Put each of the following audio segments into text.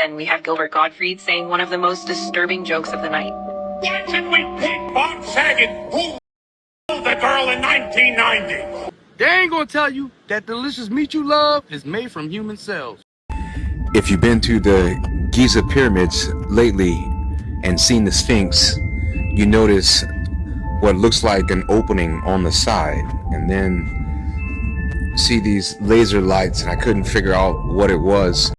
then we have Gilbert Gottfried saying one of the most disturbing jokes of the night. Why should we pick Bob Saget, who killed the girl in 1990? They ain't gonna tell you that delicious meat you love is made from human cells. If you've been to the Giza pyramids lately and seen the Sphinx, you notice what looks like an opening on the side, and then see these laser lights, and I couldn't figure out what it was.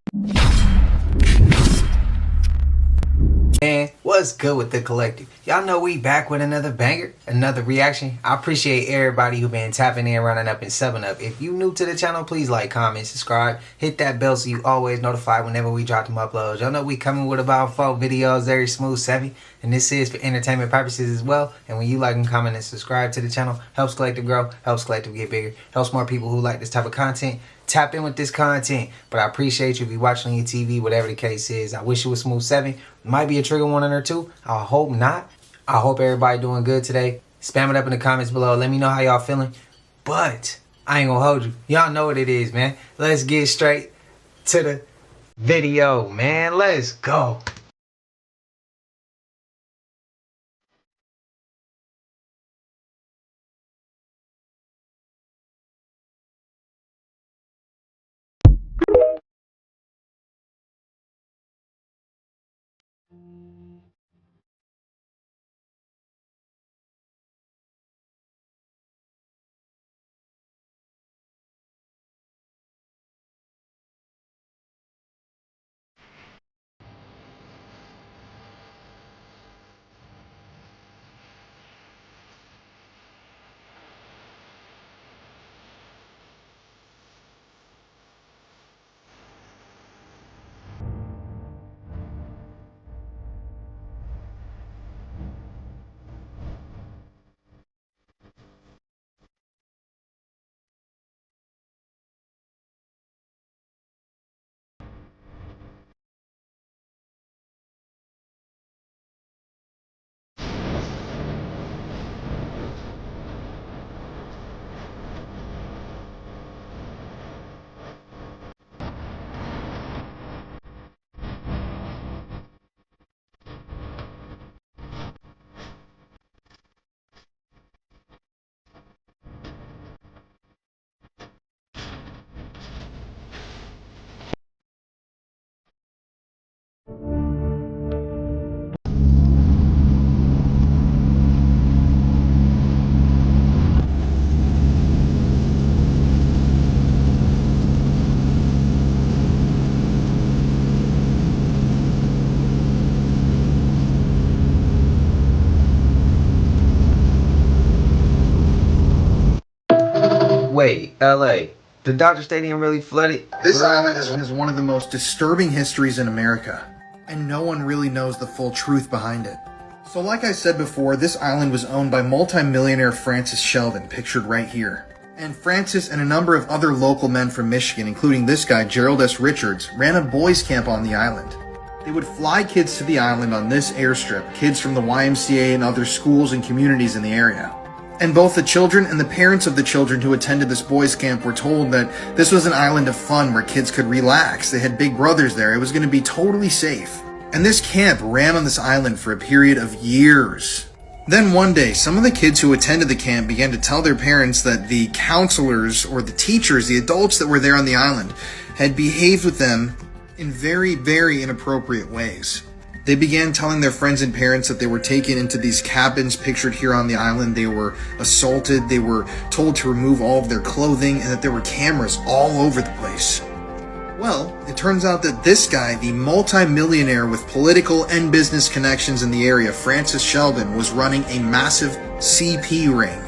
Man, what's good with the collective? Y'all know we back with another banger, another reaction. I appreciate everybody who been tapping in, running up, and subbing up. If you new to the channel, please like, comment, subscribe, hit that bell so you always notified whenever we drop them uploads. Y'all know we coming with about 4 videos, very smooth, savvy, and this is for entertainment purposes as well. And when you like and comment and subscribe to the channel, helps collective grow, helps collective get bigger, helps more people who like this type of content tap in with this content. But I appreciate you if you watching on your TV, whatever the case is. I wish it was smooth 7. Might be a trigger warning or 2. I hope not. I hope everybody doing good today. Spam it up in the comments below. Let me know how y'all feeling. But I ain't gonna hold you. Y'all know what it is, man. Let's get straight to the video, man. Let's go. Wait, LA, the Dodger Stadium really flooded? This island has one of the most disturbing histories in America, and no one really knows the full truth behind it. So like I said before, this island was owned by multi-millionaire Francis Sheldon, pictured right here. And Francis and a number of other local men from Michigan, including this guy, Gerald S. Richards, ran a boys' camp on the island. They would fly kids to the island on this airstrip, kids from the YMCA and other schools and communities in the area. And both the children and the parents of the children who attended this boys' camp were told that this was an island of fun where kids could relax. They had big brothers there. It was going to be totally safe. And this camp ran on this island for a period of years. Then one day, some of the kids who attended the camp began to tell their parents that the counselors or the teachers, the adults that were there on the island, had behaved with them in very, very inappropriate ways. They began telling their friends and parents that they were taken into these cabins pictured here on the island. They were assaulted, they were told to remove all of their clothing, and that there were cameras all over the place. Well, it turns out that this guy, the multi-millionaire with political and business connections in the area, Francis Sheldon, was running a massive CP ring.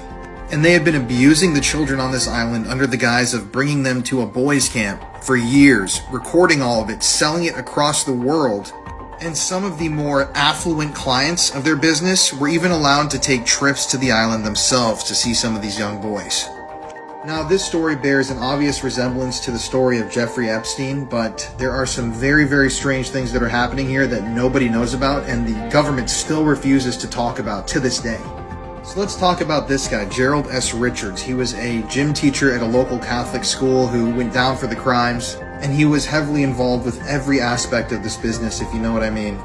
And they had been abusing the children on this island under the guise of bringing them to a boys' camp for years, recording all of it, selling it across the world. And some of the more affluent clients of their business were even allowed to take trips to the island themselves to see some of these young boys. Now, this story bears an obvious resemblance to the story of Jeffrey Epstein, but there are some very, very strange things that are happening here that nobody knows about, and the government still refuses to talk about to this day. So let's talk about this guy, Gerald S. Richards. He was a gym teacher at a local Catholic school who went down for the crimes. and he was heavily involved with every aspect of this business, if you know what I mean.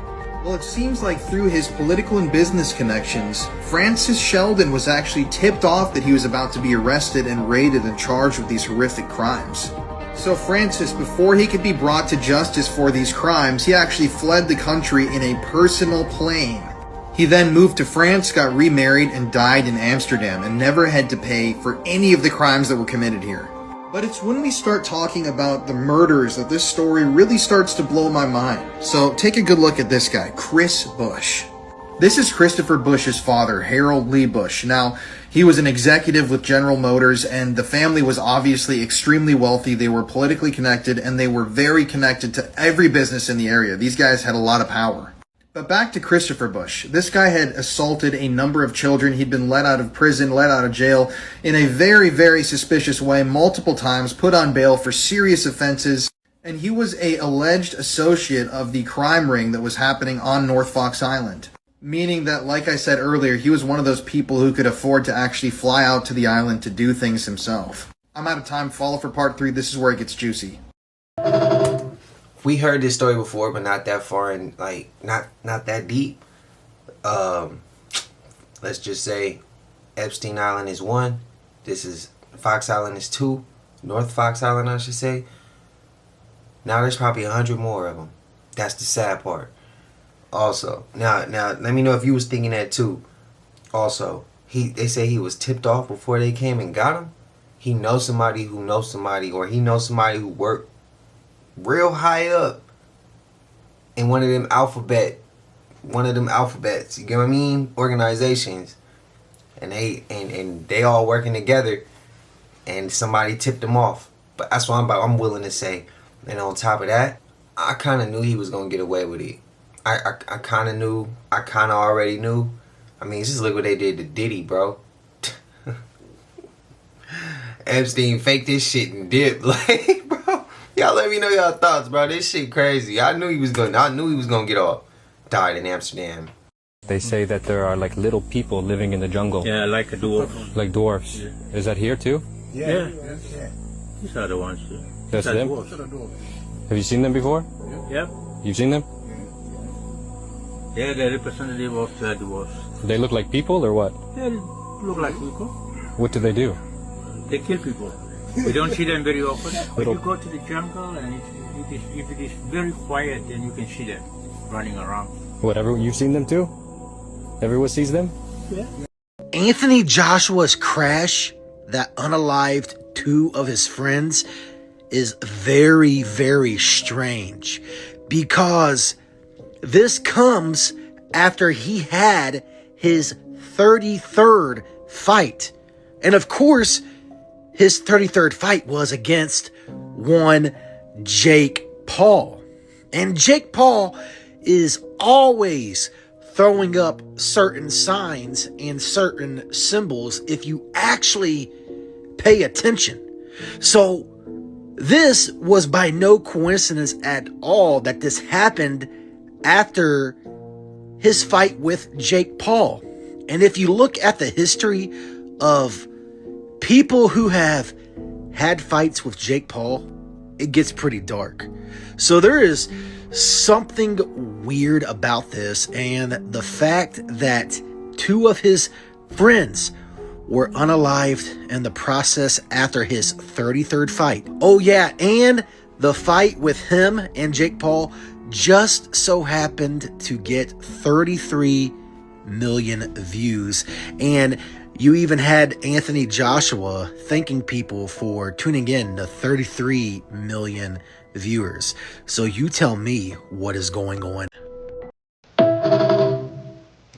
Well, it seems like through his political and business connections, Francis Sheldon was actually tipped off that he was about to be arrested and raided and charged with these horrific crimes. So Francis, before he could be brought to justice for these crimes, he actually fled the country in a personal plane. He then moved to France, got remarried, and died in Amsterdam, and never had to pay for any of the crimes that were committed here. But it's when we start talking about the murders that this story really starts to blow my mind. So take a good look at this guy, Chris Bush. This is Christopher Bush's father, Harold Lee Bush. Now, he was an executive with General Motors, and the family was obviously extremely wealthy. They were politically connected, and they were very connected to every business in the area. These guys had a lot of power. But back to Christopher Bush. This guy had assaulted a number of children. He'd been let out of prison, let out of jail in a very, very suspicious way multiple times, put on bail for serious offenses. And he was an alleged associate of the crime ring that was happening on North Fox Island. Meaning that, like I said earlier, he was one of those people who could afford to actually fly out to the island to do things himself. I'm out of time. Follow for part 3. This is where it gets juicy. We heard this story before, but not that far and like not that deep. Let's just say Epstein Island is 1. This is Fox Island is 2. North Fox Island, I should say. Now there's probably 100 more of them. That's the sad part. Also, now let me know if you was thinking that too. Also, they say he was tipped off before they came and got him. He knows somebody who knows somebody, or he knows somebody who worked real high up in one of them alphabets, you get what I mean, organizations, and they all working together, and somebody tipped them off. But that's what I'm willing to say. And on top of that, I kind of knew he was gonna get away with it. I kind of knew. I kind of already knew. I mean, just look what they did to Diddy, bro. Epstein faked this shit and dipped, like, bro. Y'all let me know y'all thoughts, bro. This shit crazy. I knew he was gonna get off. Died in Amsterdam. They say that there are like little people living in the jungle. Yeah, like a dwarf. Like dwarfs. Yeah. Is that here too? Yeah. These are the ones. That's them? Dwarfs. Have you seen them before? Yeah. You've seen them? Yeah, they're representative of the dwarfs. They look like people or what? They look like people. What do they do? They kill people. We don't see them very often. But Little... you go to the jungle and if it is very quiet, then you can see them running around. Whatever, you've seen them too? Everyone sees them? Yeah. Anthony Joshua's crash that unalived 2 of his friends is very, very strange, because this comes after he had his 33rd fight. And of course, his 33rd fight was against one Jake Paul. And Jake Paul is always throwing up certain signs and certain symbols if you actually pay attention. So this was by no coincidence at all that this happened after his fight with Jake Paul. And if you look at the history of people who have had fights with Jake Paul, it gets pretty dark. So there is something weird about this, and the fact that 2 of his friends were unalived in the process after his 33rd fight. Oh yeah, and the fight with him and Jake Paul just so happened to get 33 million views. And you even had Anthony Joshua thanking people for tuning in to 33 million viewers. So you tell me what is going on.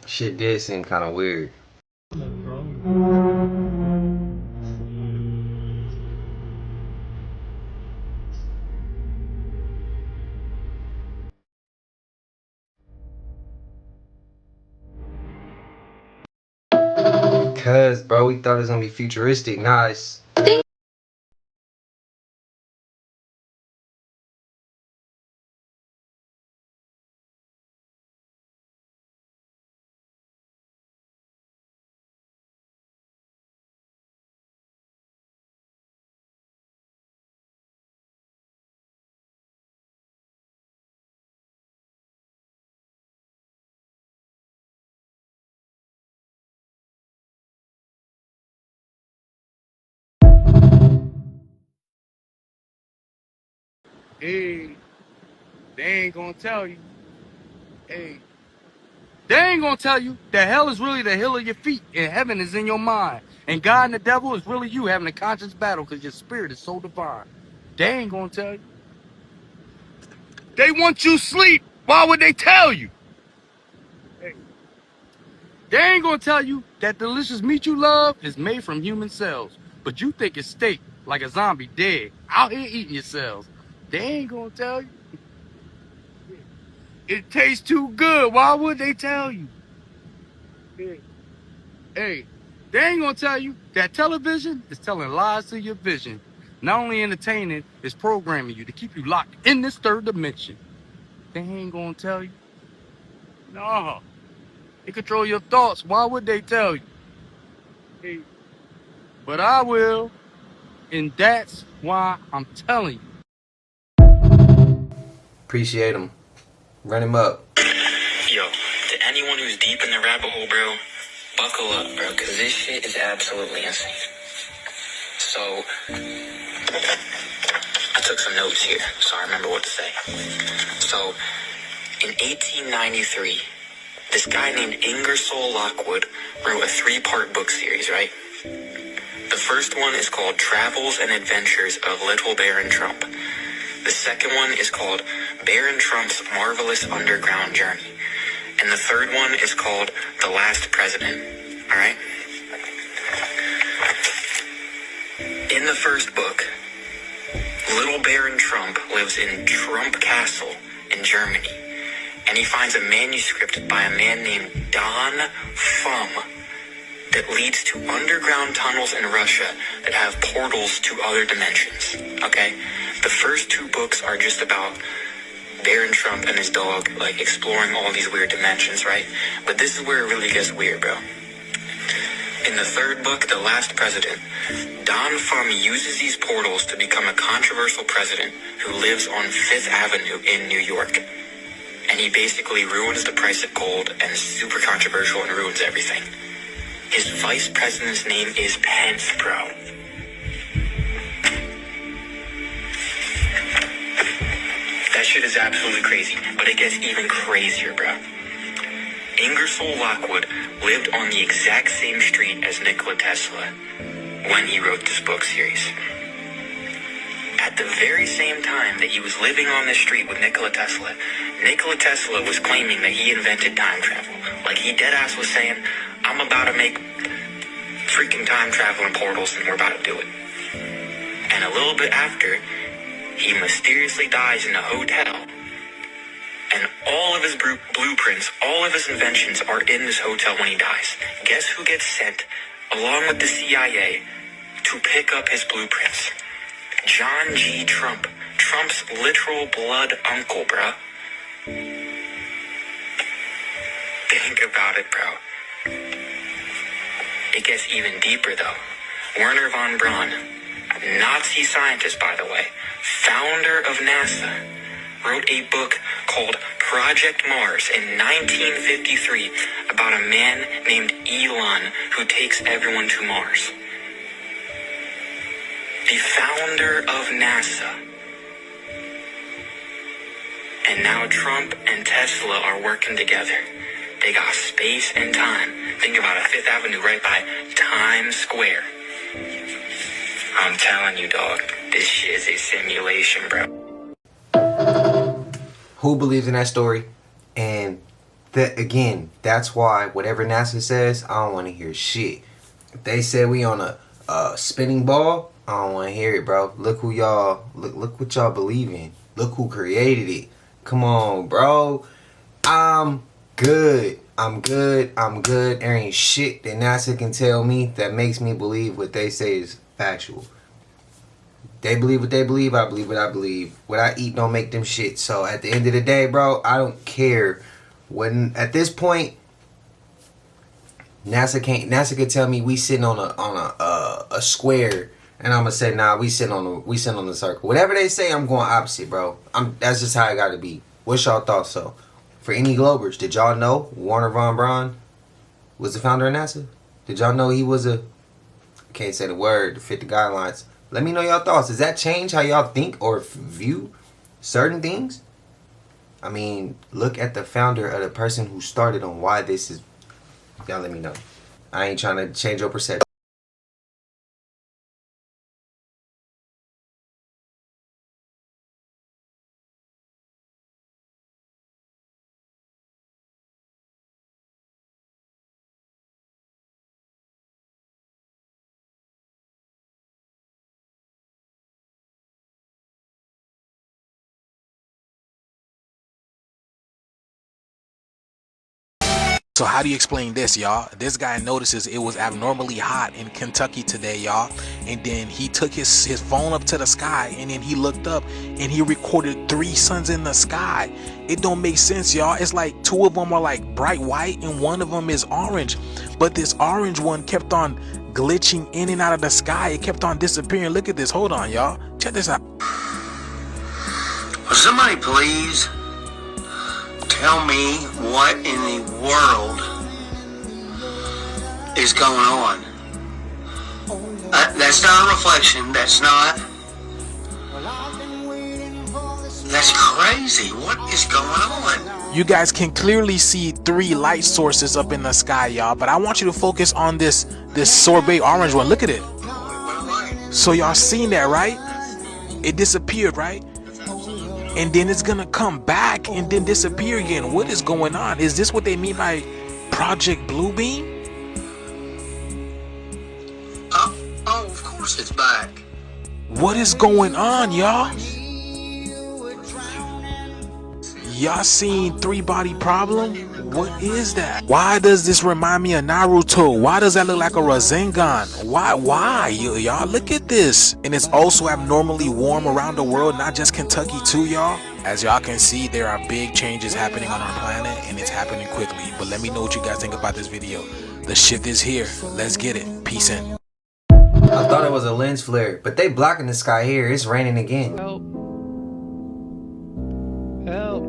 Shit did seem kind of weird. Because, bro, we thought it was going to be futuristic. Nah, it's Hey, they ain't gonna tell you. Hey, they ain't gonna tell you that hell is really the hill of your feet and heaven is in your mind. And God and the devil is really you having a conscious battle because your spirit is so divine. They ain't gonna tell you. They want you sleep. Why would they tell you? Hey, they ain't gonna tell you that delicious meat you love is made from human cells. But you think it's steak like a zombie dead out here eating your cells. They ain't gonna tell you. It tastes too good. Why would they tell you? Hey, they ain't gonna tell you that television is telling lies to your vision. Not only entertaining, it's programming you to keep you locked in this third dimension. They ain't gonna tell you. No. They control your thoughts. Why would they tell you? Hey, but I will. And that's why I'm telling you. Appreciate him. Run him up. Yo, to anyone who's deep in the rabbit hole, bro, buckle up, bro, because this shit is absolutely insane. So, I took some notes here, so I remember what to say. So, in 1893, this guy named Ingersoll Lockwood wrote a 3-part book series, right? The first one is called Travels and Adventures of Little Baron Trump. The second one is called Baron Trump's Marvelous Underground Journey. And the third one is called The Last President. Alright? In the first book, Little Baron Trump lives in Trump Castle in Germany. And he finds a manuscript by a man named Don Fum that leads to underground tunnels in Russia that have portals to other dimensions. Okay? The first 2 books are just about Baron Trump and his dog, like, exploring all these weird dimensions, right? But this is where it really gets weird, bro. In the third book, The Last President, Don Fum uses these portals to become a controversial president who lives on 5th Avenue in New York. And he basically ruins the price of gold and is super controversial and ruins everything. His vice president's name is Pence, bro. That shit is absolutely crazy, but it gets even crazier, bro. Ingersoll Lockwood lived on the exact same street as Nikola Tesla when he wrote this book series. At the very same time that he was living on this street with Nikola Tesla was claiming that he invented time travel. Like, he deadass was saying, I'm about to make freaking time travel and portals and we're about to do it. And a little bit after, he mysteriously dies in a hotel. And all of his blueprints, all of his inventions are in this hotel when he dies. Guess who gets sent, along with the CIA, to pick up his blueprints? John G. Trump. Trump's literal blood uncle, bro. Think about it, bro. It gets even deeper, though. Wernher von Braun, Nazi scientist, by the way, founder of NASA, wrote a book called Project Mars in 1953 about a man named Elon who takes everyone to Mars. The founder of NASA. And now Trump and Tesla are working together. They got space and time. Think about it, 5th Avenue right by Times Square. I'm telling you, dog, this shit is a simulation, bro. Who believes in that story? And that, again, that's why whatever NASA says, I don't want to hear shit. If they said we on a spinning ball, I don't want to hear it, bro. Look who y'all, look what y'all believe in. Look who created it. Come on, bro. I'm good. There ain't shit that NASA can tell me that makes me believe what they say is factual. They believe what they believe. I believe what I believe. What I eat don't make them shit. So at the end of the day, bro, I don't care. When at this point, NASA can tell me we sitting on a square, and I'm gonna say nah, we sitting on the circle. Whatever they say, I'm going opposite, bro. That's just how it got to be. What's y'all thoughts? So, for any Globers, did y'all know Wernher von Braun was the founder of NASA? Did y'all know he was I can't say the word to fit the guidelines. Let me know y'all thoughts. Does that change how y'all think or view certain things. I mean, look at the founder of the person who started on why this is. Y'all let me know. I ain't trying to change your perception. So how do you explain this, y'all? This guy notices it was abnormally hot in Kentucky today, y'all. And then he took his phone up to the sky, and then he looked up and he recorded 3 suns in the sky. It don't make sense, y'all. It's like 2 of them are like bright white and 1 of them is orange. But this orange one kept on glitching in and out of the sky. It kept on disappearing. Look at this. Hold on, y'all. Check this out. Will somebody please tell me what in the world is going on? That's not a reflection. That's crazy. What is going on? You guys can clearly see 3 light sources up in the sky, y'all. But I want you to focus on this sorbet orange one. Look at it. So y'all seen that, right? It disappeared, right? And then it's gonna come back and then disappear again. What is going on? Is this what they mean by Project Bluebeam? Oh, of course it's back. What is going on, y'all? Y'all seen 3-body problem? What is that? Why does this remind me of Naruto? Why does that look like a Rasengan? Why? Y'all look at this. And it's also abnormally warm around the world, not just Kentucky too, y'all. As y'all can see, there are big changes happening on our planet, and it's happening quickly. But let me know what you guys think about this video. The shift is here. Let's get it. Peace in. I thought it was a lens flare, but they blocking the sky here. It's raining again. Help. Help.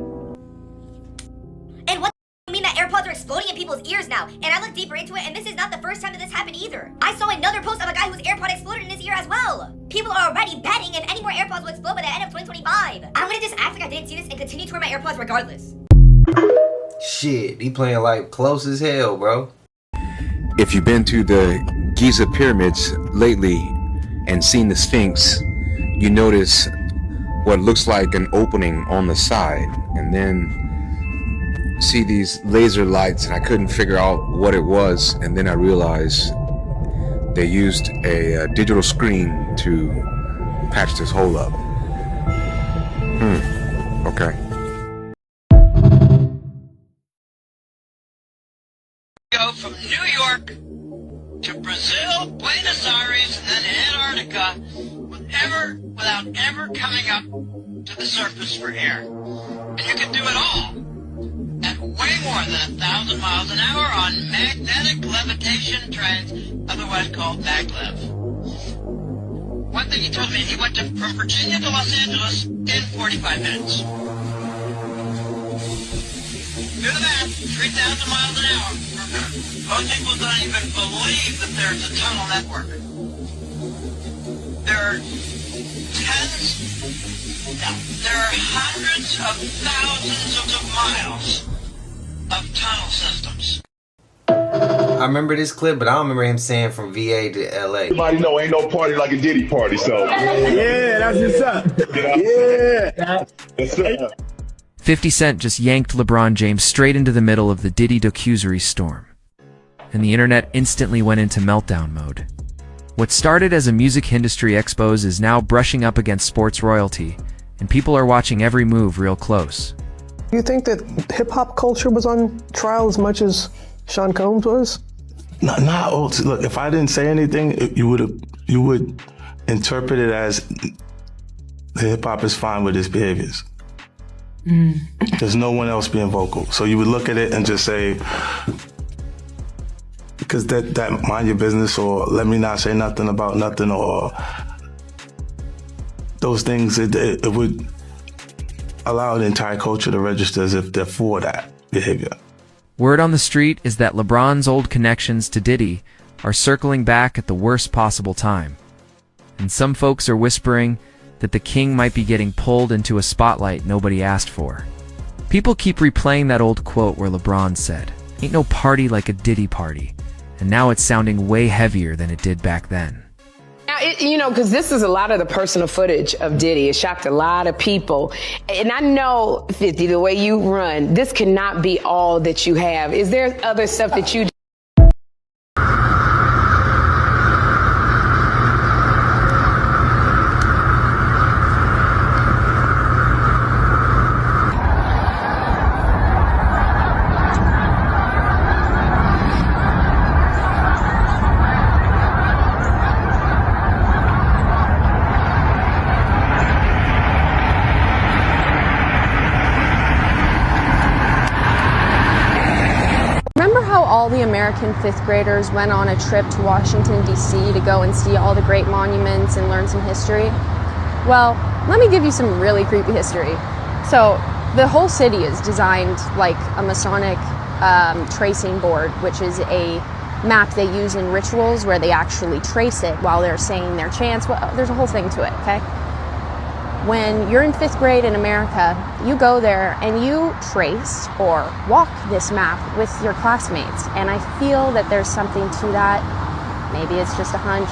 And what do you mean that AirPods are exploding in people's ears now? And I looked deeper into it, and this is not the first time that this happened either. I saw another post of a guy whose AirPod exploded in his ear as well. People are already betting if any more AirPods will explode by the end of 2025. I'm gonna just act like I didn't see this and continue to wear my AirPods regardless. Shit, he playing like close as hell, bro. If you've been to the Giza pyramids lately and seen the Sphinx, you notice what looks like an opening on the side, and then see these laser lights, and I couldn't figure out what it was, and then I realized they used a digital screen to patch this hole up. Okay. Go from New York to Brazil, Buenos Aires, and then Antarctica without ever coming up to the surface for air. And you can do it all at way more than 1,000 miles an hour on magnetic levitation trains, otherwise called maglev. One thing he told me, he went from Virginia to Los Angeles in 45 minutes. Do the math, 3,000 miles an hour. Most people don't even believe that there's a tunnel network. There are hundreds of thousands of miles of tunnel systems. I remember this clip, but I don't remember him saying from VA to LA. Everybody know ain't no party like a Diddy party, so. Yeah, that's what's up. Yeah. Yes, sir. 50 Cent just yanked LeBron James straight into the middle of the Diddy accusory storm. And the internet instantly went into meltdown mode. What started as a music industry expose is now brushing up against sports royalty, and people are watching every move real close. Do you think that hip-hop culture was on trial as much as Sean Combs was? Look, if I didn't say anything, you would interpret it as the hip-hop is fine with his behaviors. There's no one else being vocal. So you would look at it and just say, because that mind your business, or let me not say nothing about nothing, or those things, it would allow the entire culture to register as if they're for that behavior. Word on the street is that LeBron's old connections to Diddy are circling back at the worst possible time. And some folks are whispering that the king might be getting pulled into a spotlight nobody asked for. People keep replaying that old quote where LeBron said, "Ain't no party like a Diddy party," and now it's sounding way heavier than it did back then. Now, because this is a lot of the personal footage of Diddy. It shocked a lot of people. And I know, 50, the way you run, this cannot be all that you have. Is there other stuff that you do? All the American 5th graders went on a trip to Washington, DC to go and see all the great monuments and learn some history? Well, let me give you some really creepy history. So, the whole city is designed like a Masonic tracing board, which is a map they use in rituals where they actually trace it while they're saying their chants. Well, there's a whole thing to it, okay? When you're in 5th grade in America, you go there and you trace or walk this map with your classmates. And I feel that there's something to that. Maybe it's just a hunch.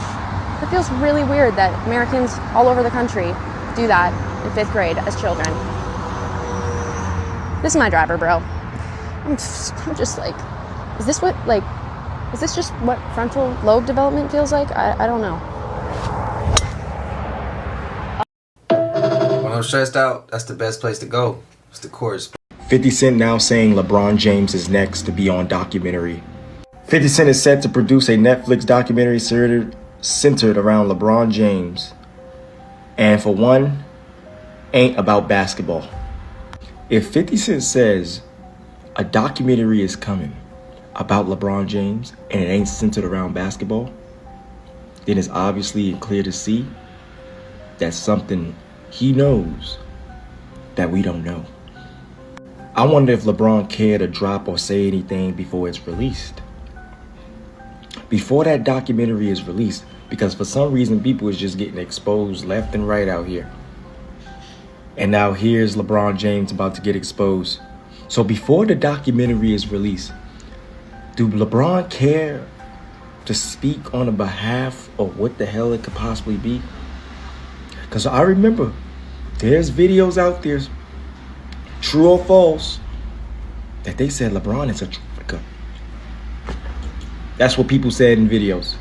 It feels really weird that Americans all over the country do that in 5th grade as children. This is my driver, bro. I'm just like, is this just what frontal lobe development feels like? I don't know. When I'm stressed out, that's the best place to go. It's the course. 50 Cent now saying LeBron James is next to be on documentary. 50 Cent is set to produce a Netflix documentary centered around LeBron James. And for one, ain't about basketball. If 50 Cent says a documentary is coming about LeBron James and it ain't centered around basketball, then it's obviously clear to see that something he knows that we don't know. I wonder if LeBron cared to drop or say anything before it's released. Before that documentary is released, because for some reason people is just getting exposed left and right out here. And now here's LeBron James about to get exposed. So before the documentary is released, do LeBron care to speak on the behalf of what the hell it could possibly be? Because I remember there's videos out there, true or false, that they said LeBron is a trafficker. That's what people said in videos.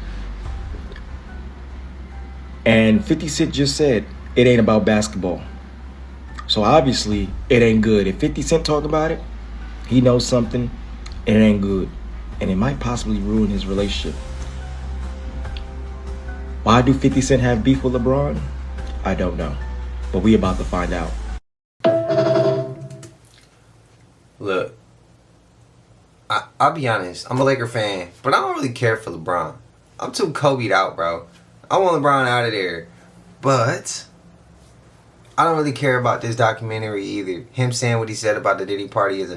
And 50 Cent just said it ain't about basketball. So obviously it ain't good. If 50 Cent talk about it, he knows something and it ain't good. And it might possibly ruin his relationship. Why do 50 Cent have beef with LeBron? I don't know, but we about to find out. Look, I'll be honest, I'm a Laker fan, but I don't really care for LeBron. I'm too Kobe'd out, bro. I want LeBron out of there, but I don't really care about this documentary either. Him saying what he said about the Diddy party is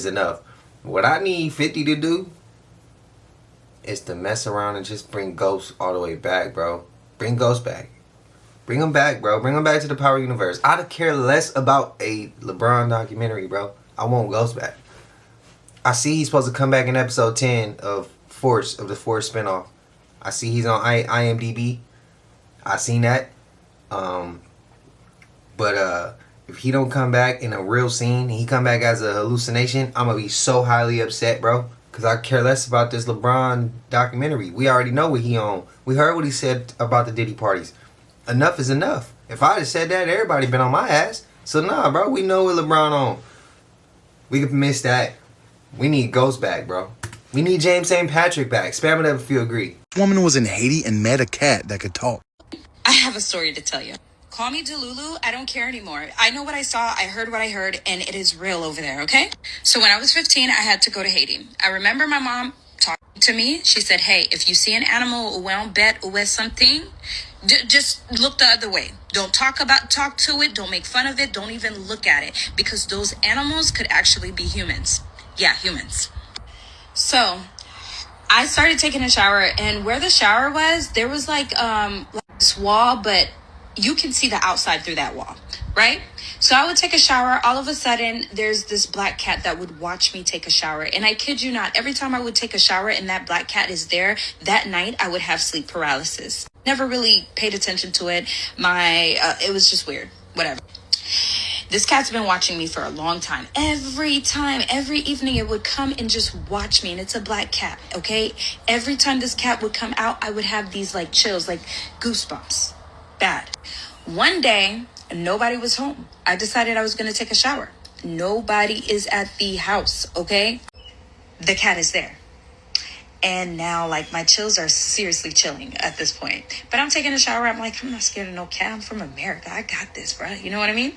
enough. What I need 50 to do is to mess around and just bring Ghost all the way back, bro. Bring Ghost back. Bring him back, bro. Bring him back to the Power Universe. I don't care less about a LeBron documentary, bro. I want Ghost back. I see he's supposed to come back in episode 10 of the Force spinoff. I see he's on IMDb. I seen that. But if he don't come back in a real scene, he come back as a hallucination, I'm gonna be so highly upset, bro. Cause I care less about this LeBron documentary. We already know what he on. We heard what he said about the Diddy parties. Enough is enough. If I had said that, everybody been on my ass. So nah, bro, we know what LeBron on. We could miss that. We need Ghost back, bro. We need James St. Patrick back. Spam it up if you agree. This woman was in Haiti and met a cat that could talk. I have a story to tell you. Call me Delulu. I don't care anymore. I know what I saw. I heard what I heard, and it is real over there, okay? So when I was 15, I had to go to Haiti. I remember my mom talking to me. She said, hey, if you see an animal ou un bête ou something, just look the other way. Don't talk to it. Don't make fun of it. Don't even look at it, because those animals could actually be humans. Yeah, humans. So I started taking a shower, and where the shower was, there was like this wall, but you can see the outside through that wall, right? So I would take a shower. All of a sudden, there's this black cat that would watch me take a shower. And I kid you not, every time I would take a shower and that black cat is there, that night I would have sleep paralysis. Never really paid attention to it. It was just weird. Whatever. This cat's been watching me for a long time. Every evening it would come and just watch me. And it's a black cat, okay? Every time this cat would come out, I would have these like chills, like goosebumps. Bad. One day, nobody was home. I decided I was going to take a shower. Nobody is at the house, okay? The cat is there. And now, like, my chills are seriously chilling at this point. But I'm taking a shower. I'm like, I'm not scared of no cat. I'm from America. I got this, bro. You know what I mean?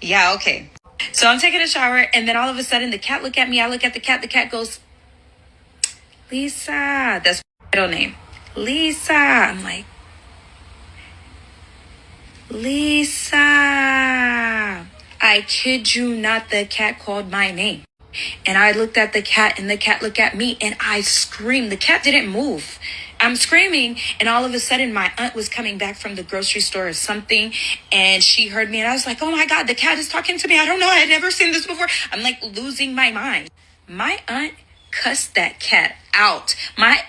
Yeah, okay. So I'm taking a shower, and then all of a sudden, the cat look at me. I look at the cat. The cat goes, Lisa. That's my middle name. Lisa. I'm like, Lisa. I kid you not, the cat called my name. And I looked at the cat and the cat looked at me and I screamed. The cat didn't move. I'm screaming and all of a sudden my aunt was coming back from the grocery store or something and she heard me and I was like, oh my God, the cat is talking to me. I don't know. I had never seen this before. I'm like losing my mind. My aunt cussed that cat out. My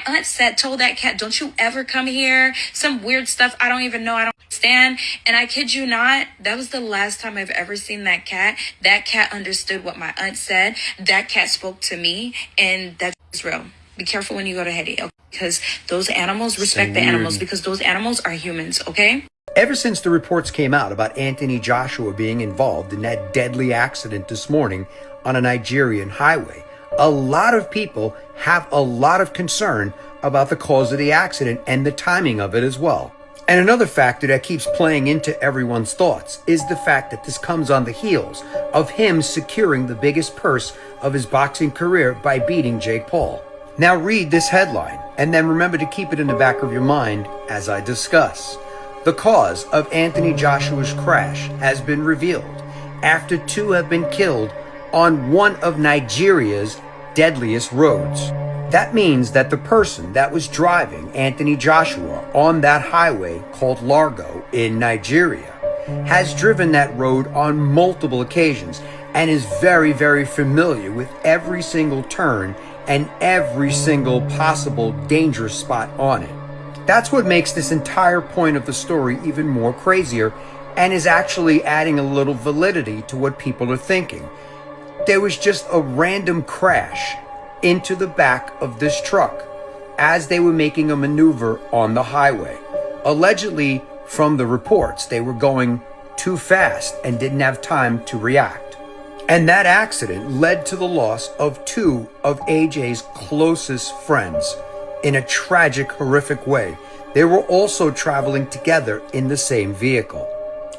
aunt told that cat, don't you ever come here. Some weird stuff. I don't even know. I don't understand. And I kid you not, that was the last time I've ever seen that cat. That cat understood what my aunt said. That cat spoke to me and that's real. Be careful when you go to Haiti, okay? Because those animals respect the animals because those animals are humans, okay? Ever since the reports came out about Anthony Joshua being involved in that deadly accident this morning on a Nigerian highway, a lot of people have a lot of concern about the cause of the accident and the timing of it as well. And another factor that keeps playing into everyone's thoughts is the fact that this comes on the heels of him securing the biggest purse of his boxing career by beating Jake Paul. Now read this headline and then remember to keep it in the back of your mind as I discuss. The cause of Anthony Joshua's crash has been revealed after two have been killed on one of Nigeria's deadliest roads. That means that the person that was driving Anthony Joshua on that highway called Largo in Nigeria has driven that road on multiple occasions and is very, very familiar with every single turn and every single possible dangerous spot on it. That's what makes this entire point of the story even more crazier and is actually adding a little validity to what people are thinking. There was just a random crash into the back of this truck as they were making a maneuver on the highway. Allegedly, from the reports, they were going too fast and didn't have time to react. And that accident led to the loss of two of AJ's closest friends in a tragic, horrific way. They were also traveling together in the same vehicle.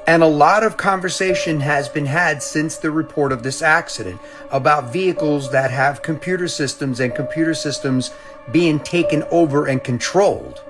And a lot of conversation has been had since the report of this accident about vehicles that have computer systems and computer systems being taken over and controlled.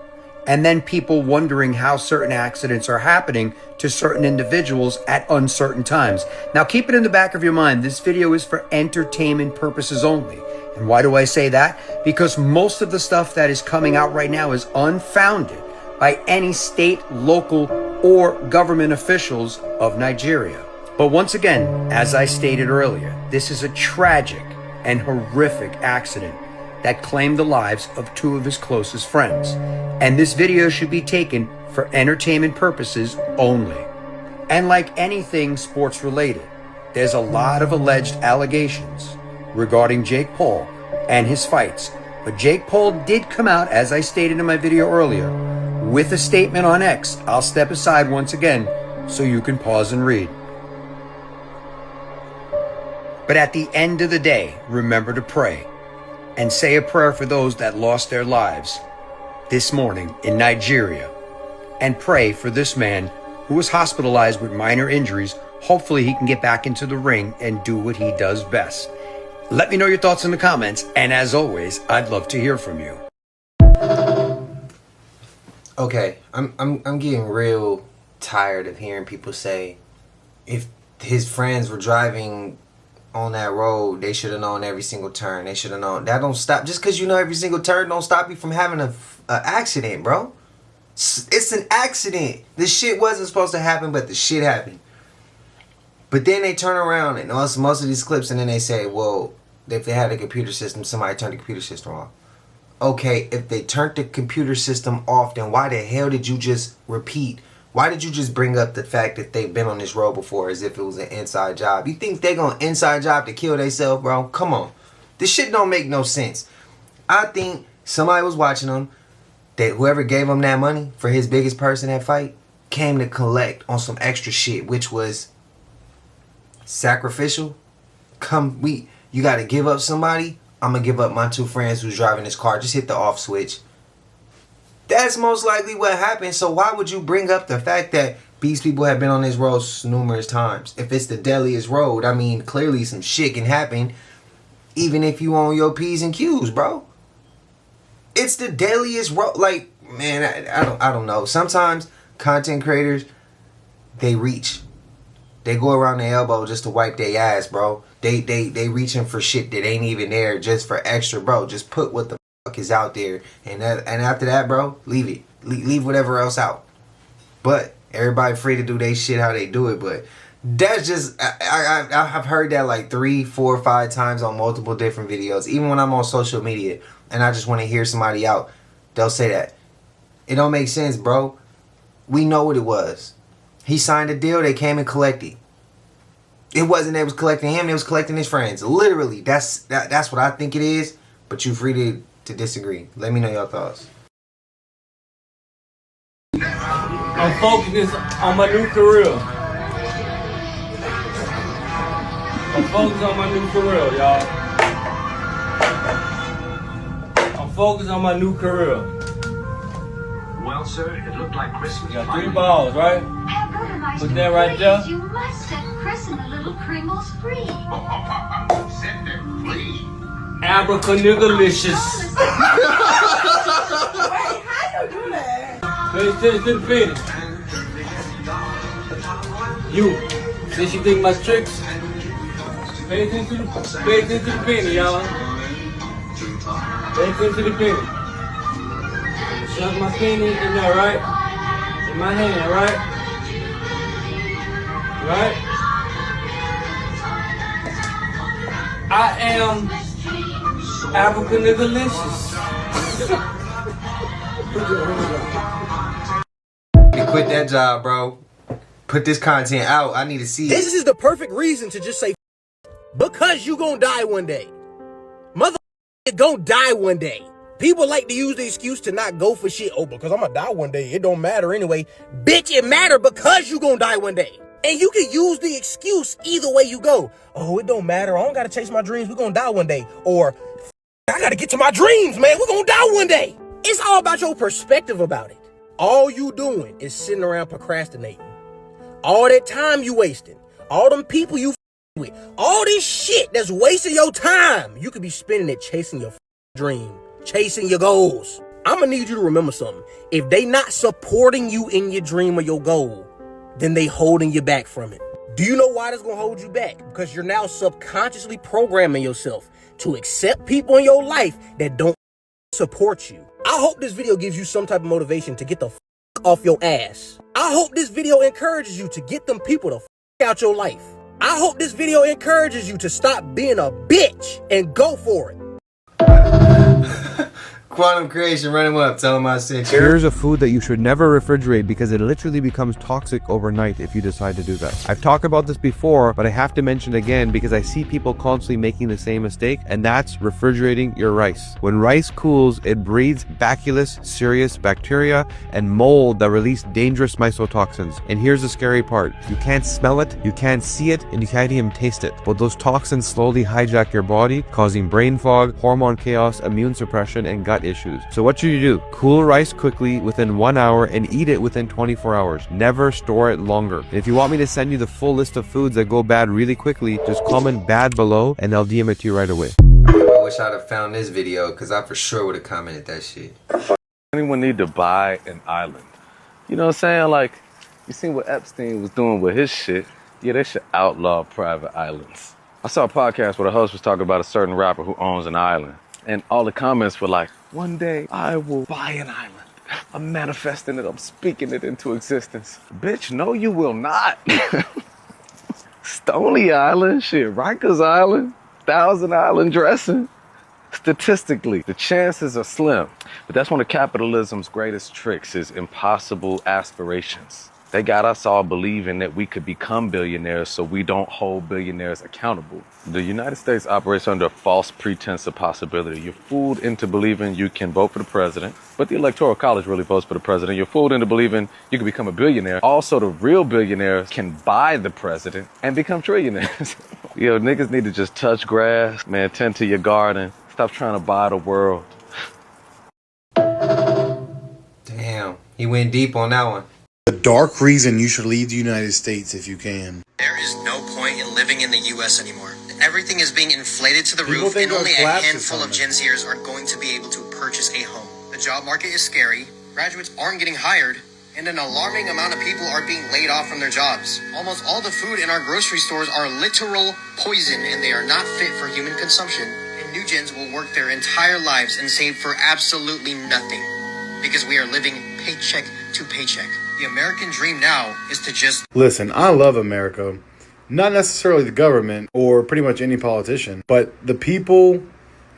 And then people wondering how certain accidents are happening to certain individuals at uncertain times. Now keep it in the back of your mind, this video is for entertainment purposes only. And why do I say that? Because most of the stuff that is coming out right now is unfounded by any state, local, or government officials of Nigeria. But once again, as I stated earlier, this is a tragic and horrific accident that claimed the lives of two of his closest friends. And this video should be taken for entertainment purposes only. And like anything sports related, there's a lot of alleged allegations regarding Jake Paul and his fights. But Jake Paul did come out, as I stated in my video earlier, with a statement on X. I'll step aside once again so you can pause and read. But at the end of the day, remember to pray and say a prayer for those that lost their lives this morning in Nigeria. And pray for this man who was hospitalized with minor injuries. Hopefully he can get back into the ring and do what he does best. Let me know your thoughts in the comments. And as always, I'd love to hear from you. Okay, I'm getting real tired of hearing people say if his friends were driving on that road, they should have known every single turn. They should have known. That don't stop. Just because you know every single turn don't stop you from having a accident, bro. It's an accident. This shit wasn't supposed to happen, but the shit happened. But then they turn around and most of these clips, and then they say, well, if they had a computer system, somebody turned the computer system off. Okay, if they turned the computer system off, then why the hell did you just repeat? Why did you just bring up the fact that they've been on this road before as if it was an inside job? You think they're going to inside job to kill themselves, bro? Come on. This shit don't make no sense. I think somebody was watching them, that whoever gave him that money for his biggest purse in that fight came to collect on some extra shit, which was sacrificial. You got to give up somebody. I'm going to give up my 2 friends who's driving this car. Just hit the off switch. That's most likely what happened. So why would you bring up the fact that these people have been on this road numerous times? If it's the deadliest road, I mean, clearly some shit can happen even if you on your P's and Q's, bro. It's the deadliest road. Like, man, I don't know. Sometimes content creators, they reach. They go around their elbow just to wipe their ass, bro. They reaching for shit that ain't even there just for extra, bro. Just put what the fuck is out there, and after that, bro, leave it. Leave whatever else out. But everybody free to do their shit how they do it. But that's just I've heard that like 3, 4, 5 times on multiple different videos. Even when I'm on social media and I just want to hear somebody out, they'll say that. It don't make sense, bro. We know what it was. He signed a deal. They came and collected. It wasn't they was collecting him. They was collecting his friends. Literally, that's what I think it is. But you're free to disagree. Let me know your thoughts. I'm focused on my new career. I'm focused on my new career, y'all. I'm focused on my new career. Well, sir, it looked like Christmas. You got 3 balls, right? Put that right there. You must set Chris and the little Kringles free. Set them free. Abracadabra-licious. Wait, how you do that? Pay attention to the penny. You, since you think my tricks, pay attention to the penny, y'all. Pay attention to the penny. Shove my penny in there, right? In my hand, right? Right? I am Abracadabra-licious. Quit that job, bro. Put this content out. I need to see it. This is the perfect reason to just say because you gonna die one day. Mother gonna die one day. People like to use the excuse to not go for shit. Oh, because I'm gonna die one day. It don't matter anyway. Bitch, it matter because you gonna die one day. And you can use the excuse either way you go. Oh, it don't matter. I don't gotta chase my dreams. We're gonna die one day. Or I gotta get to my dreams, man. We're gonna die one day. It's all about your perspective about it. All you doing is sitting around procrastinating. All that time you wasting. All them people you with. All this shit that's wasting your time. You could be spending it chasing your dream. Chasing your goals. I'm gonna need you to remember something. If they not supporting you in your dream or your goal, then they holding you back from it. Do you know why that's gonna hold you back? Because you're now subconsciously programming yourself to accept people in your life that don't support you. I hope this video gives you some type of motivation to get the off your ass. I hope this video encourages you to get them people the out your life. I hope this video encourages you to stop being a bitch and go for it. Quantum Creation, run him up. Tell him I sent you. Here's a food that you should never refrigerate because it literally becomes toxic overnight if you decide to do that. I've talked about this before, but I have to mention it again because I see people constantly making the same mistake, and that's refrigerating your rice. When rice cools, it breeds Bacillus cereus bacteria and mold that release dangerous mycotoxins. And here's the scary part. You can't smell it, you can't see it, and you can't even taste it. But those toxins slowly hijack your body, causing brain fog, hormone chaos, immune suppression, and gut issues. So what should you do? Cool rice quickly within 1 hour and eat it within 24 hours. Never store it longer. And if you want me to send you the full list of foods that go bad really quickly, just comment bad below and I'll DM it to you right away. I wish I'd have found this video because I for sure would have commented that shit. Anyone need to buy an island? You know what I'm saying? Like, you seen what Epstein was doing with his shit? Yeah, they should outlaw private islands. I saw a podcast where the host was talking about a certain rapper who owns an island. And all the comments were like, one day I will buy an island. I'm manifesting it. I'm speaking it into existence. Bitch, no, you will not. Stony Island, shit, Rikers Island, Thousand Island dressing. Statistically, the chances are slim. But that's one of capitalism's greatest tricks is impossible aspirations. They got us all believing that we could become billionaires so we don't hold billionaires accountable. The United States operates under a false pretense of possibility. You're fooled into believing you can vote for the president, but the Electoral College really votes for the president. You're fooled into believing you can become a billionaire. Also, the real billionaires can buy the president and become trillionaires. Yo, niggas need to just touch grass, man, tend to your garden. Stop trying to buy the world. Damn, he went deep on that one. The dark reason you should leave the United States if you can. There is no point in living in the U.S. anymore. Everything is being inflated to the People roof, think and our only a collapse is handful of coming. Gen Zers are going to be able to purchase a home. The job market is scary, graduates aren't getting hired, and an alarming amount of people are being laid off from their jobs. Almost all the food in our grocery stores are literal poison, and they are not fit for human consumption. And new gens will work their entire lives and save for absolutely nothing, because we are living paycheck to paycheck. The American dream now is to just... Listen, I love America. Not necessarily the government or pretty much any politician, but the people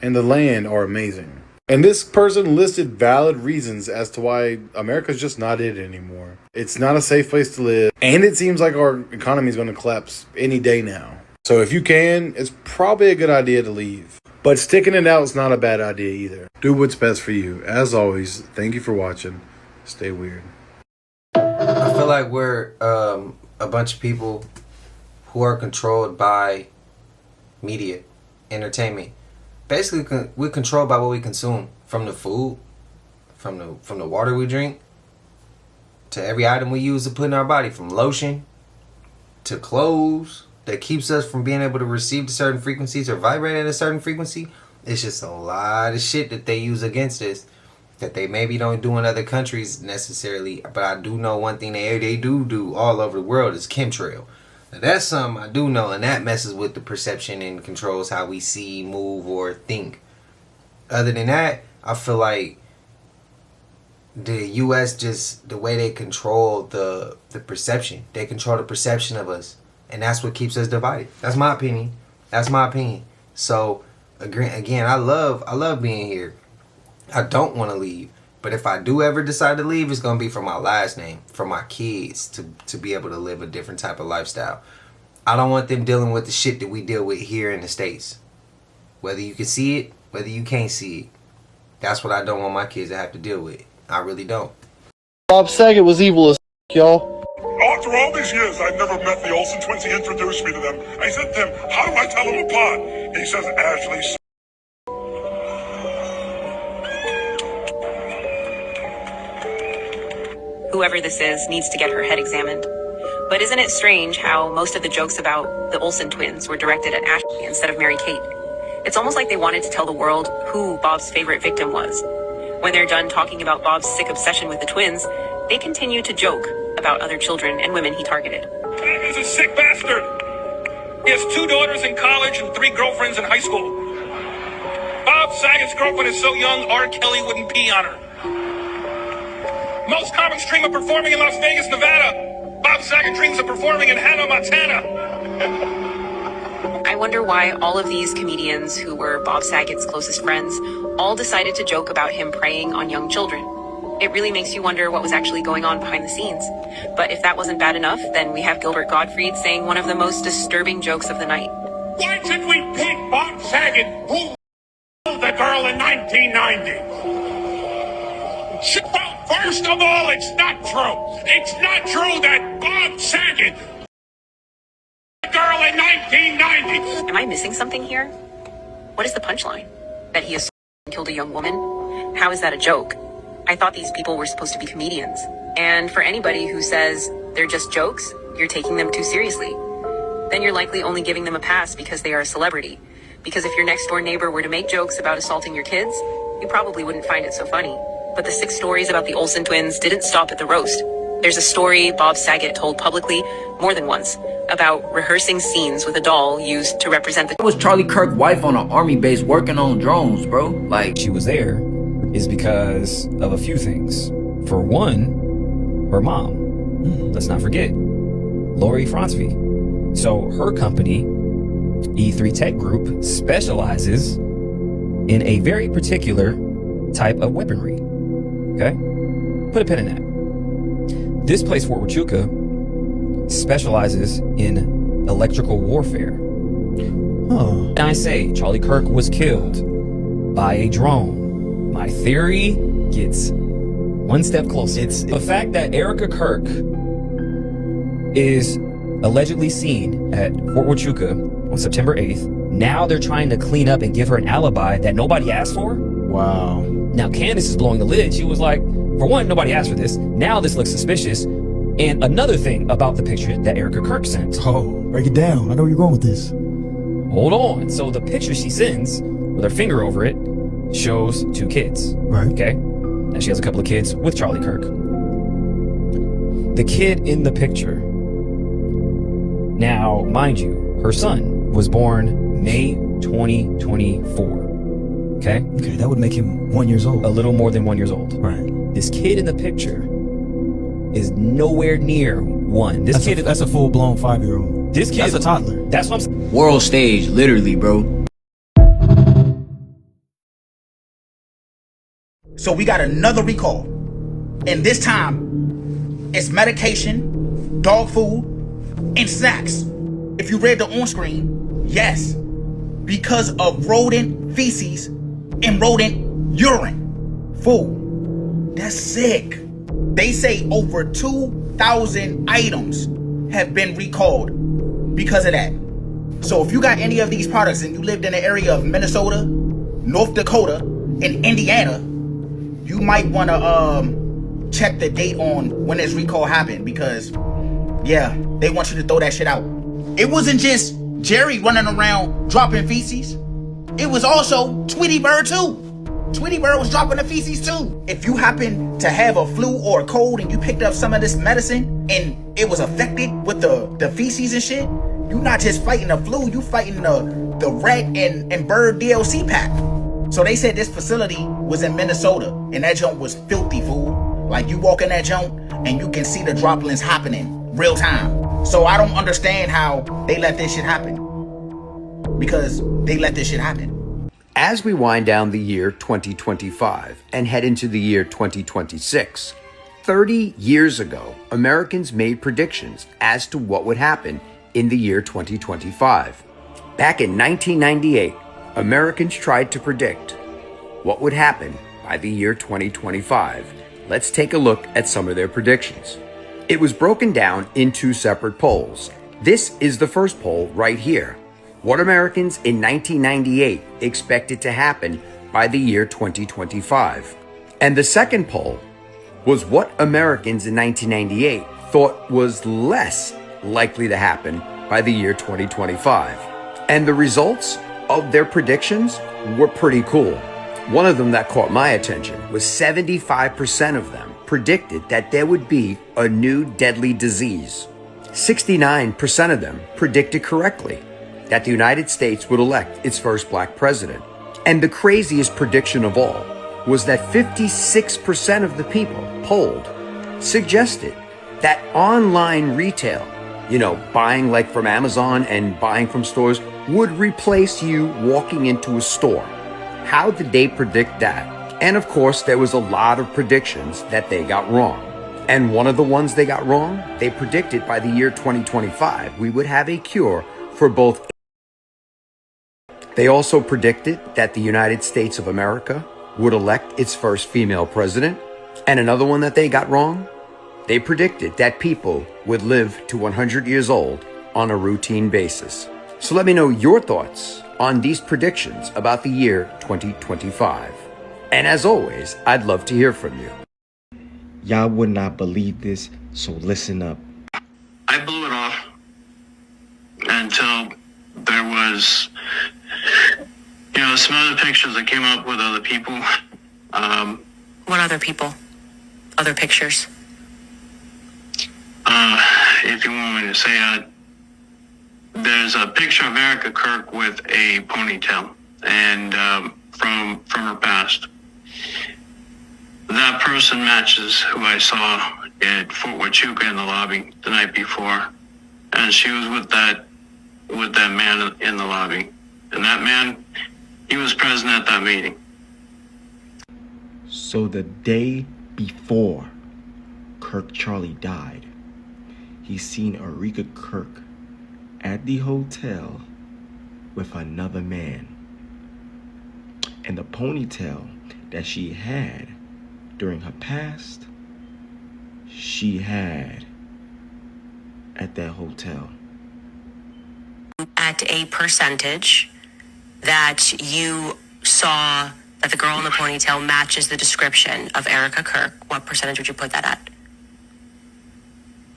and the land are amazing. And this person listed valid reasons as to why America's just not it anymore. It's not a safe place to live, and it seems like our economy is going to collapse any day now. So if you can, it's probably a good idea to leave. But sticking it out is not a bad idea either. Do what's best for you. As always, thank you for watching. Stay weird. I feel like we're a bunch of people who are controlled by media, entertainment. Basically, we're controlled by what we consume, from the food, from the water we drink, to every item we use to put in our body, from lotion to clothes that keeps us from being able to receive to certain frequencies or vibrate at a certain frequency. It's just a lot of shit that they use against us that they maybe don't do in other countries necessarily. But I do know one thing they do all over the world is chemtrail. Now that's something I do know, and that messes with the perception and controls how we see, move, or think. Other than that, I feel like the U.S. just, the way they control the perception. They control the perception of us. And that's what keeps us divided. That's my opinion. That's my opinion. So, again, I love being here. I don't want to leave. But if I do ever decide to leave, it's going to be for my last name, for my kids, to be able to live a different type of lifestyle. I don't want them dealing with the shit that we deal with here in the States. Whether you can see it, whether you can't see it. That's what I don't want my kids to have to deal with. I really don't. Bob Saget was evil as y'all. After all these years, I've never met the Olsen twins. He introduced me to them. I said to him, how do I tell them apart? He says, Ashley. Whoever this is needs to get her head examined. But isn't it strange how most of the jokes about the Olsen twins were directed at Ashley instead of Mary Kate? It's almost like they wanted to tell the world who Bob's favorite victim was. When they're done talking about Bob's sick obsession with the twins, they continue to joke about other children and women he targeted. That is a sick bastard. He has 2 daughters in college and 3 girlfriends in high school. Bob Saget's girlfriend is so young, R. Kelly wouldn't pee on her. Most common dream of performing in Las Vegas, Nevada. Bob Saget dreams of performing in Hannah, Montana. I wonder why all of these comedians who were Bob Saget's closest friends all decided to joke about him preying on young children. It really makes you wonder what was actually going on behind the scenes. But if that wasn't bad enough, then we have Gilbert Gottfried saying one of the most disturbing jokes of the night. Why should we pick Bob Saget, who killed the girl in 1990? First of all, it's not true. It's not true that Bob Saget the girl in 1990. Am I missing something here? What is the punchline? That he assaulted and killed a young woman? How is that a joke? I thought these people were supposed to be comedians. And for anybody who says they're just jokes, you're taking them too seriously. Then you're likely only giving them a pass because they are a celebrity. Because if your next door neighbor were to make jokes about assaulting your kids, you probably wouldn't find it so funny. But the 6 stories about the Olsen twins didn't stop at the roast. There's a story Bob Saget told publicly more than once about rehearsing scenes with a doll used to represent the... Was Charlie Kirk's wife on an army base working on drones, bro? Like, she was there is because of a few things. For one, her mom. Let's not forget, Lori Fronsvie. So her company, E3 Tech Group, specializes in a very particular type of weaponry. Okay? Put a pin in that. This place, Fort Huachuca, specializes in electrical warfare. And I say Charlie Kirk was killed by a drone. My theory gets one step closer. It's the fact that Erika Kirk is allegedly seen at Fort Huachuca on September 8th. Now they're trying to clean up and give her an alibi that nobody asked for. Wow. Now Candace is blowing the lid. She was like, for one, nobody asked for this. Now this looks suspicious. And another thing about the picture that Erika Kirk sent. Oh, break it down. I know where you're going with this. Hold on. So the picture she sends with her finger over it shows 2 kids. Right. Okay. Now she has a couple of kids with Charlie Kirk. The kid in the picture. Now, mind you, her son was born May 2024. Okay? Okay, that would make him 1 year old. A little more than 1 year old. Right. This kid in the picture is nowhere near 1. That's a full-blown 5-year-old. This kid That's a toddler. That's what I'm saying. World stage, literally, bro. So we got another recall. And this time, it's medication, dog food, and snacks. If you read the on-screen, yes, because of rodent feces and rodent urine. Fool, that's sick. They say over 2,000 items have been recalled because of that. So if you got any of these products and you lived in the area of Minnesota, North Dakota, and Indiana, you might want to check the date on when this recall happened, because yeah, they want you to throw that shit out. It wasn't just Jerry running around dropping feces. It was also Tweety Bird too. Tweety Bird was dropping the feces too. If you happen to have a flu or a cold and you picked up some of this medicine and it was affected with the feces and shit, you're not just fighting the flu, you fighting the rat and bird DLC pack. So they said this facility was in Minnesota and that junk was filthy, fool. Like you walk in that junk and you can see the droplets happening real time. So I don't understand how they let this shit happen. Because they let this shit happen. As we wind down the year 2025 and head into the year 2026, 30 years ago, Americans made predictions as to what would happen in the year 2025. Back in 1998, Americans tried to predict what would happen by the year 2025. Let's take a look at some of their predictions. It was broken down in 2 separate polls. This is the first poll right here. What Americans in 1998 expected to happen by the year 2025. And the second poll was what Americans in 1998 thought was less likely to happen by the year 2025. And the results of their predictions were pretty cool. One of them that caught my attention was 75% of them predicted that there would be a new deadly disease. 69% of them predicted correctly that the United States would elect its first black president. And the craziest prediction of all was that 56% of the people polled suggested that online retail, buying like from Amazon and buying from stores, would replace you walking into a store. How did they predict that? And of course, there was a lot of predictions that they got wrong. And one of the ones they got wrong, they predicted by the year 2025, we would have a cure for both. They also predicted that the United States of America would elect its first female president. And another one that they got wrong, they predicted that people would live to 100 years old on a routine basis. So let me know your thoughts on these predictions about the year 2025. And as always, I'd love to hear from you. Y'all would not believe this, so listen up. I blew it off until there was, some other pictures that came up with other people. What other people? Other pictures? If you want me to say it, there's a picture of Erika Kirk with a ponytail, and from her past. That person matches who I saw at Fort Huachuca in the lobby the night before. And she was with that man in the lobby. And that man, he was present at that meeting. So the day before Kirk Charlie died, he seen Erika Kirk at the hotel with another man. And the ponytail that she had during her past, she had at that hotel. At a percentage that you saw that the girl in the ponytail matches the description of Erika Kirk, what percentage would you put that at?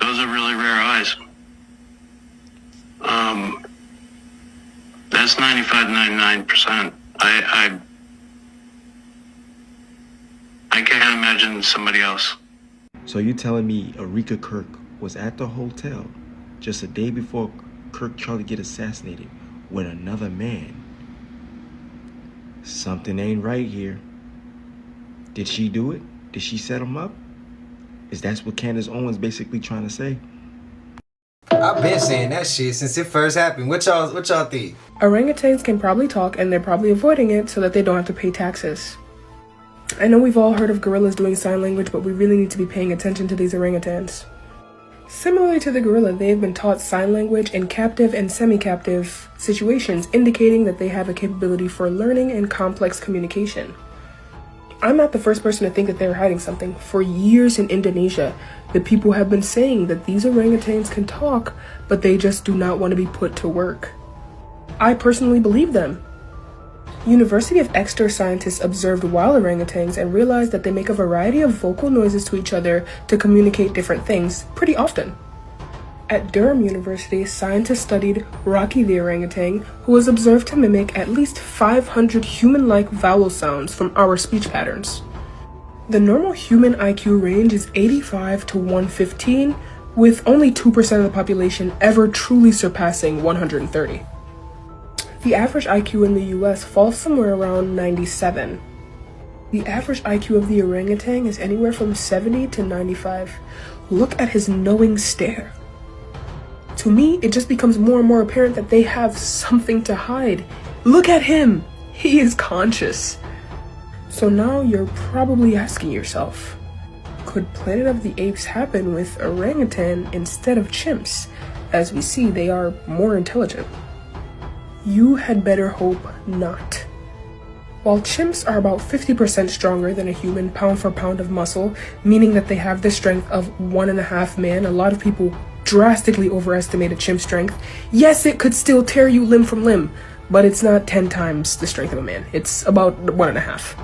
Those are really rare eyes. That's 95 to 99%. I can't imagine somebody else. So you telling me Erika Kirk was at the hotel just a day before Kirk Charlie get assassinated with another man? Something ain't right here. Did she do it? Did she set him up? Is that what Candace Owens basically trying to say? I've been saying that shit since it first happened. What y'all think? Orangutans can probably talk, and they're probably avoiding it so that they don't have to pay taxes. I know we've all heard of gorillas doing sign language, but we really need to be paying attention to these orangutans. Similarly to the gorilla, they have been taught sign language in captive and semi-captive situations, indicating that they have a capability for learning and complex communication. I'm not the first person to think that they're hiding something. For years in Indonesia, the people have been saying that these orangutans can talk, but they just do not want to be put to work. I personally believe them. University of Exeter scientists observed wild orangutans and realized that they make a variety of vocal noises to each other to communicate different things pretty often. At Durham University, scientists studied Rocky the orangutan, who was observed to mimic at least 500 human-like vowel sounds from our speech patterns. The normal human IQ range is 85 to 115, with only 2% of the population ever truly surpassing 130. The average IQ in the US falls somewhere around 97. The average IQ of the orangutan is anywhere from 70 to 95. Look at his knowing stare. To me, it just becomes more and more apparent that they have something to hide. Look at him! He is conscious. So now you're probably asking yourself, could Planet of the Apes happen with orangutan instead of chimps? As we see, they are more intelligent. You had better hope not. While chimps are about 50% stronger than a human pound for pound of muscle, meaning that they have the strength of 1.5 man, a lot of people drastically overestimate a chimp strength. Yes, it could still tear you limb from limb, but it's not 10 times the strength of a man. It's about 1.5.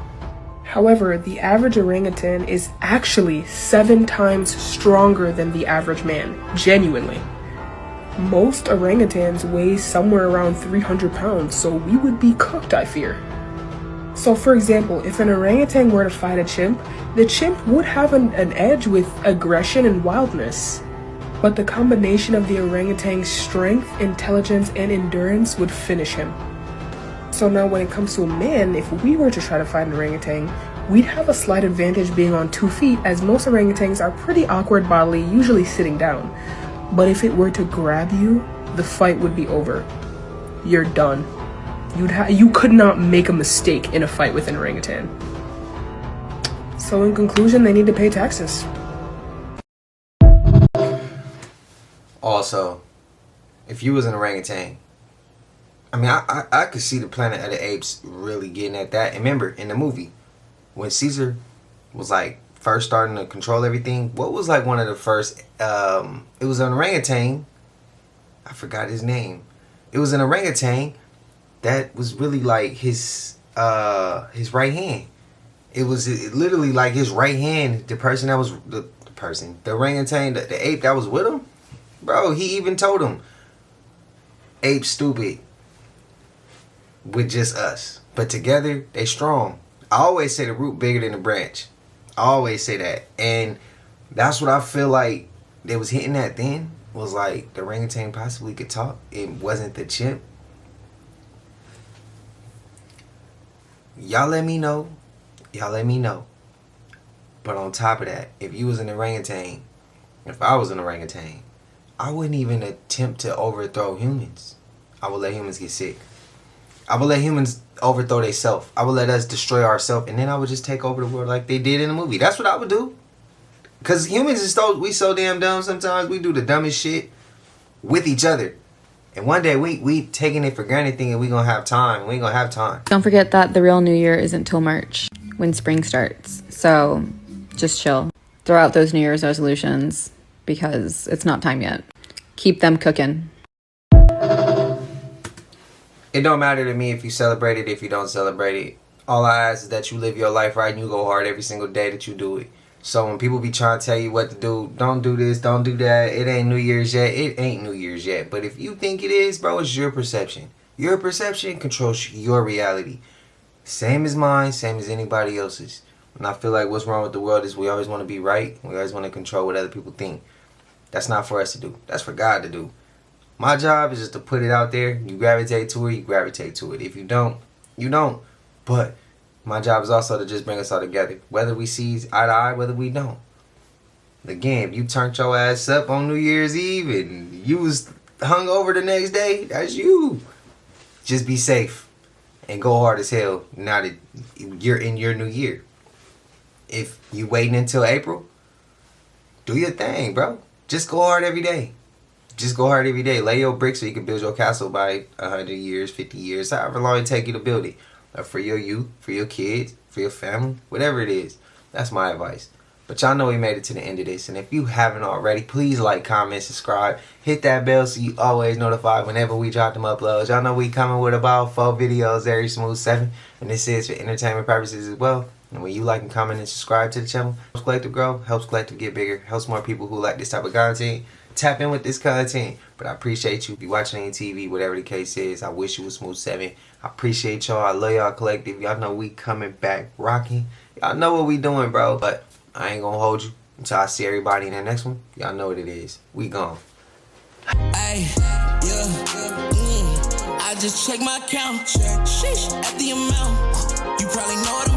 However, the average orangutan is actually 7 times stronger than the average man, genuinely. Most orangutans weigh somewhere around 300 pounds, so we would be cooked, I fear. So for example, if an orangutan were to fight a chimp, the chimp would have an edge with aggression and wildness. But the combination of the orangutan's strength, intelligence, and endurance would finish him. So now when it comes to a man, if we were to try to fight an orangutan, we'd have a slight advantage being on 2 feet, as most orangutans are pretty awkward bodily, usually sitting down. But if it were to grab you, the fight would be over. You're done. You could not make a mistake in a fight with an orangutan. So in conclusion, they need to pay taxes. Also, if you was an orangutan, I mean, I could see the Planet of the Apes really getting at that. And remember, in the movie, when Caesar was like first starting to control everything, what was like one of the first, it was an orangutan, I forgot his name. It was an orangutan that was really like his right hand. It was literally like his right hand, the person that was, the orangutan, the ape that was with him. Bro, he even told him, ape stupid with just us. But together, they strong. I always say the root bigger than the branch. I always say that. And that's what I feel like they was hitting at then. Was like the orangutan possibly could talk. It wasn't the chimp. Y'all let me know. Y'all let me know. But on top of that, if you was an orangutan, if I was an orangutan, I wouldn't even attempt to overthrow humans. I would let humans get sick. I would let humans overthrow themselves. I would let us destroy ourselves, and then I would just take over the world like they did in the movie. That's what I would do. Because humans is so damn dumb sometimes. We do the dumbest shit with each other. And one day we taking it for granted thinking we gonna have time. We ain't gonna have time. Don't forget that the real New Year isn't till March when spring starts. So just chill. Throw out those New Year's resolutions because it's not time yet. Keep them cooking. It don't matter to me if you celebrate it, if you don't celebrate it. All I ask is that you live your life right and you go hard every single day that you do it. So when people be trying to tell you what to do, don't do this, don't do that, it ain't New Year's yet, it ain't New Year's yet. But if you think it is, bro, it's your perception. Your perception controls your reality. Same as mine, same as anybody else's. And I feel like what's wrong with the world is we always want to be right. We always want to control what other people think. That's not for us to do. That's for God to do. My job is just to put it out there. You gravitate to it, you gravitate to it. If you don't, you don't. But my job is also to just bring us all together. Whether we see eye to eye, whether we don't. Again, if you turned your ass up on New Year's Eve and you was hungover the next day, that's you. Just be safe and go hard as hell now that you're in your new year. If you waiting until April, do your thing, bro. Just go hard every day. Just go hard every day. Lay your bricks so you can build your castle by 100 years, 50 years, however long it take you to build it. For your youth, for your kids, for your family, whatever it is. That's my advice. But y'all know we made it to the end of this. And if you haven't already, please like, comment, subscribe. Hit that bell so you always notified whenever we drop them uploads. Y'all know we coming with about 4 videos every smooth 7. And this is for entertainment purposes as well. And when you like and comment and subscribe to the channel, helps Collective grow, helps Collective get bigger, helps more people who like this type of content tap in with this content. But I appreciate you. If you're watching on TV, whatever the case is, I wish you was smooth 7. I appreciate y'all. I love y'all, Collective. Y'all know we coming back rocking. Y'all know what we doing, bro. But I ain't gonna hold you until I see everybody in the next one. Y'all know what it is. We gone. Ay, yeah, I just check my account. Sheesh, at the amount. You probably know it.